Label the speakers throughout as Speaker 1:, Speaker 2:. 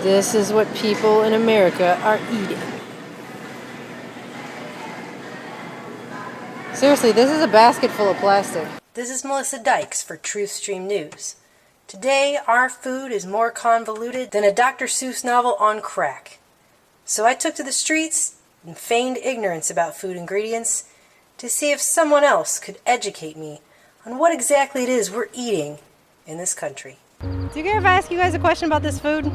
Speaker 1: This is what people in America are eating. Seriously, this is a basket full of plastic. This is Melissa Dykes for Truthstream News. Today, our food is more convoluted than a Dr. Seuss novel on crack. So I took to the streets and feigned ignorance about food ingredients to see if someone else could educate me on what exactly it is we're eating in this country. Do you care if I ask you guys a question about this food?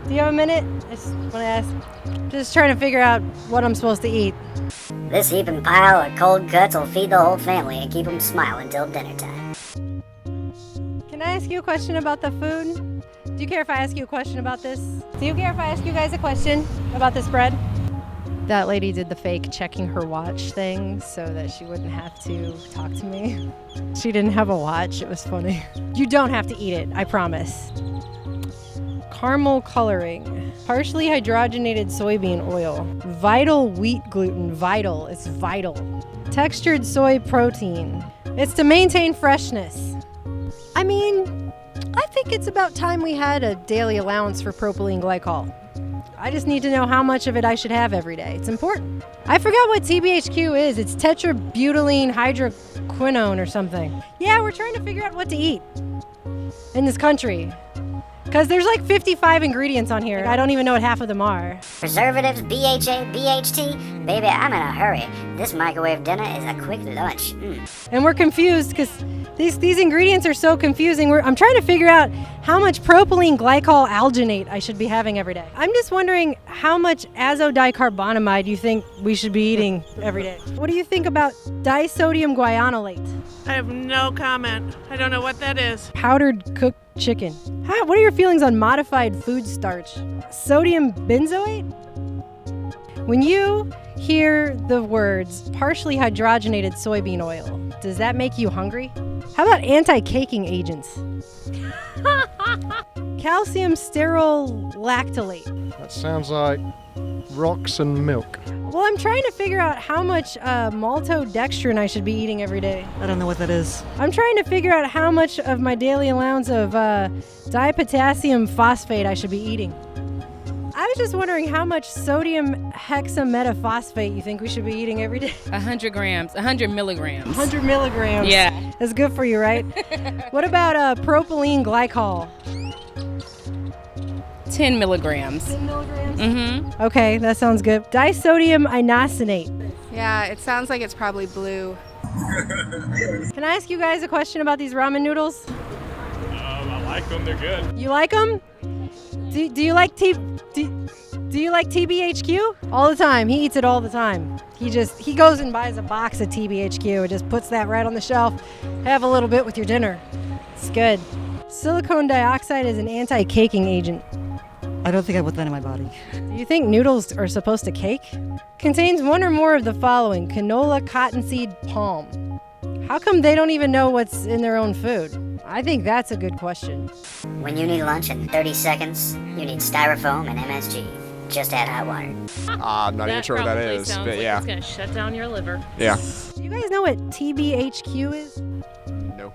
Speaker 1: Do you have a minute? I just want to ask. Just trying to figure out what I'm supposed to eat.
Speaker 2: This heaping pile of cold cuts will feed the whole family and keep them smiling till dinner time.
Speaker 1: Can I ask you a question about the food? Do you care if I ask you a question about this? Do you care if I ask you guys a question about this bread? That lady did the fake checking her watch thing so that she wouldn't have to talk to me. She didn't have a watch. It was funny. You don't have to eat it, I promise. Caramel coloring, partially hydrogenated soybean oil, vital wheat gluten, vital, it's vital. Textured soy protein, it's to maintain freshness. I mean, I think it's about time we had a daily allowance for propylene glycol. I just need to know how much of it I should have every day. It's important. I forgot what TBHQ is. It's tetrabutylene hydroquinone or something. Yeah, we're trying to figure out what to eat in this country. Because there's like 55 ingredients on here. I don't even know what half of them are.
Speaker 2: Preservatives, BHA, BHT. Baby, I'm in a hurry. This microwave dinner is a quick lunch.
Speaker 1: And we're confused because these ingredients are so confusing. I'm trying to figure out how much propylene glycol alginate I should be having every day. I'm just wondering how much azodicarbonamide you think we should be eating every day. What do you think about disodium guanylate?
Speaker 3: I have no comment. I don't know what that is.
Speaker 1: Powdered cooked chicken. What are your feelings on modified food starch? Sodium benzoate? When you hear the words partially hydrogenated soybean oil, does that make you hungry? How about anti-caking agents? Calcium sterol lactylate.
Speaker 4: That sounds like rocks and milk.
Speaker 1: Well, I'm trying to figure out how much maltodextrin I should be eating every day.
Speaker 5: I don't know what that is.
Speaker 1: I'm trying to figure out how much of my daily allowance of dipotassium phosphate I should be eating. I was just wondering how much sodium hexametaphosphate you think we should be eating every day.
Speaker 6: 100 grams, 100 milligrams.
Speaker 1: 100 milligrams.
Speaker 6: Yeah.
Speaker 1: That's good for you, right? What about propylene glycol?
Speaker 6: 10 milligrams.
Speaker 1: 10 milligrams?
Speaker 6: Mm-hmm.
Speaker 1: Okay, that sounds good. Disodium inosinate.
Speaker 7: Yeah, it sounds like it's probably blue.
Speaker 1: Can I ask you guys a question about these ramen noodles?
Speaker 8: I like them. They're good.
Speaker 1: You like them? Do you like TBHQ? All the time. He eats it all the time. He goes and buys a box of TBHQ and just puts that right on the shelf. Have a little bit with your dinner. It's good. Silicone dioxide is an anti-caking agent.
Speaker 5: I don't think I put that in my body.
Speaker 1: Do you think noodles are supposed to cake? Contains one or more of the following: canola, cottonseed, palm. How come they don't even know what's in their own food? I think that's a good question.
Speaker 2: When you need lunch in 30 seconds, you need styrofoam and MSG. Just add hot water.
Speaker 8: I'm not even sure what that is,
Speaker 6: Sounds
Speaker 8: but
Speaker 6: like
Speaker 8: yeah.
Speaker 6: It's gonna shut down your liver.
Speaker 8: Yeah.
Speaker 1: Do you guys know what TBHQ is?
Speaker 8: No.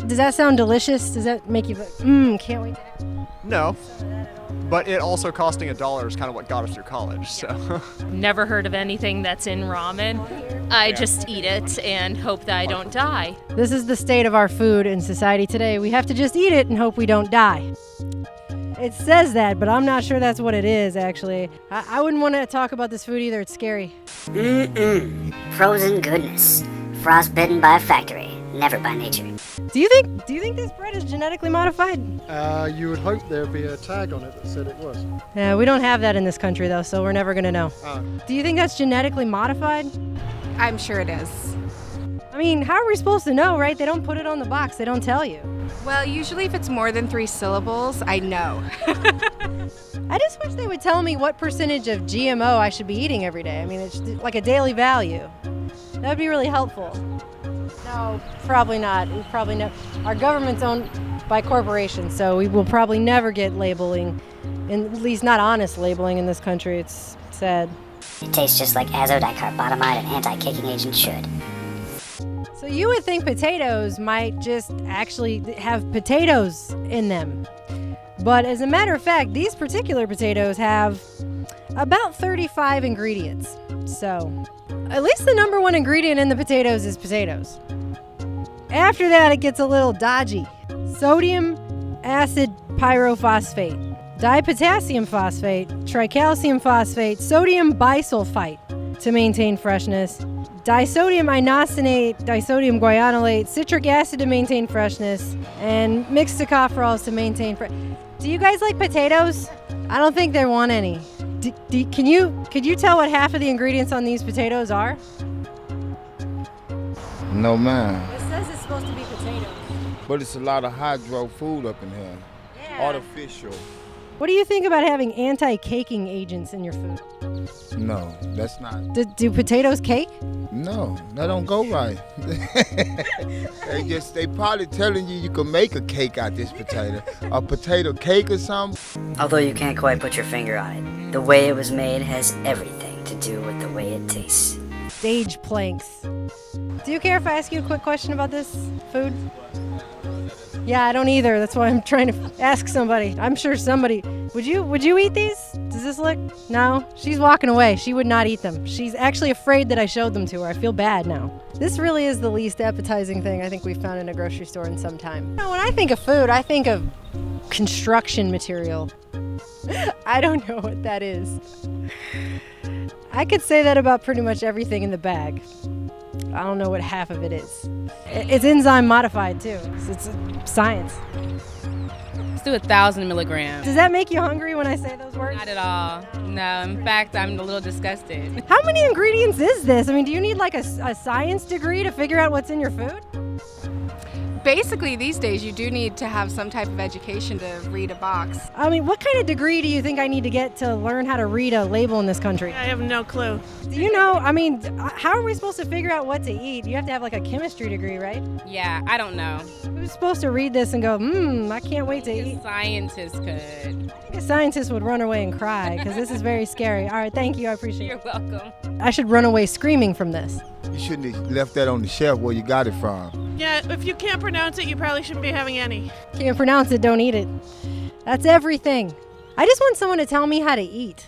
Speaker 1: Does that sound delicious? Does that make you like, can't wait to have
Speaker 8: No. But it also costing $1 is kind of what got us through college, so.
Speaker 6: Never heard of anything that's in ramen. I just eat it and hope that I don't die.
Speaker 1: This is the state of our food in society today. We have to just eat it and hope we don't die. It says that, but I'm not sure that's what it is, actually. I wouldn't want to talk about this food either. It's scary.
Speaker 2: Frozen goodness. Frostbitten by a factory, never by nature.
Speaker 1: Do you think this bread is genetically modified?
Speaker 4: You would hope there'd be a tag on it that said it was.
Speaker 1: Yeah, we don't have that in this country, though, so we're never going to know. Do you think that's genetically modified?
Speaker 7: I'm sure it is.
Speaker 1: I mean, how are we supposed to know, right? They don't put it on the box. They don't tell you.
Speaker 7: Well, usually if it's more than 3 syllables, I know.
Speaker 1: I just wish they would tell me what percentage of GMO I should be eating every day. I mean, it's like a daily value. That would be really helpful. No, probably not. We probably know our government's owned by corporations, so we will probably never get labeling, at least not honest labeling in this country. It's sad.
Speaker 2: It tastes just like azodicarbonamide and anti-caking agent should.
Speaker 1: So you would think potatoes might just actually have potatoes in them. But as a matter of fact, these particular potatoes have about 35 ingredients. So, at least the number one ingredient in the potatoes is potatoes. After that, it gets a little dodgy. Sodium acid pyrophosphate, dipotassium phosphate, tricalcium phosphate, sodium bisulfite to maintain freshness, disodium inosinate, disodium guanylate, citric acid to maintain freshness, and mixed tocopherols to maintain Do you guys like potatoes? I don't think they want any. Could you tell what half of the ingredients on these potatoes are?
Speaker 9: No, man.
Speaker 1: It says it's supposed to be potatoes.
Speaker 9: But it's a lot of hydro food up in here.
Speaker 1: Yeah.
Speaker 9: Artificial.
Speaker 1: What do you think about having anti-caking agents in your food?
Speaker 9: No, that's not.
Speaker 1: Do potatoes cake?
Speaker 9: No, that don't go right. They probably telling you can make a cake out this potato. A potato cake or something.
Speaker 2: Although you can't quite put your finger on it, the way it was made has everything to do with the way it tastes.
Speaker 1: Stage planks. Do you care if I ask you a quick question about this food? Yeah, I don't either. That's why I'm trying to ask somebody. I'm sure somebody. Would you eat these? Does this look? No? She's walking away. She would not eat them. She's actually afraid that I showed them to her. I feel bad now. This really is the least appetizing thing I think we've found in a grocery store in some time. Now, when I think of food, I think of construction material. I don't know what that is. I could say that about pretty much everything in the bag. I don't know what half of it is. It's enzyme modified too. It's science.
Speaker 10: Let's do 1,000 milligrams.
Speaker 1: Does that make you hungry when I say those words?
Speaker 10: Not at all. No, in fact, I'm a little disgusted.
Speaker 1: How many ingredients is this? I mean, do you need like a science degree to figure out what's in your food?
Speaker 7: Basically, these days you do need to have some type of education to read a box.
Speaker 1: I mean, what kind of degree do you think I need to get to learn how to read a label in this country?
Speaker 3: I have no clue.
Speaker 1: Do you know, I mean, how are we supposed to figure out what to eat? You have to have like a chemistry degree, right?
Speaker 10: Yeah, I don't know.
Speaker 1: Who's supposed to read this and go, I can't wait to eat?
Speaker 10: A scientist could.
Speaker 1: I think a scientist would run away and cry because this is very scary. All right, thank you, I appreciate
Speaker 10: You're
Speaker 1: it.
Speaker 10: welcome.
Speaker 1: I should run away screaming from this.
Speaker 9: You shouldn't have left that on the shelf where you got it from.
Speaker 3: Yeah, if you can't pronounce it, you probably shouldn't be having any.
Speaker 1: Can't pronounce it, don't eat it. That's everything. I just want someone to tell me how to eat.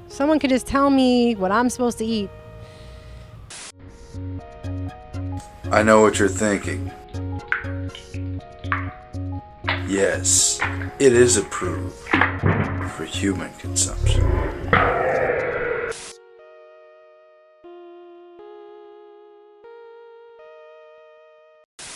Speaker 1: Someone could just tell me what I'm supposed to eat.
Speaker 11: I know what you're thinking. Yes, it is approved for human consumption.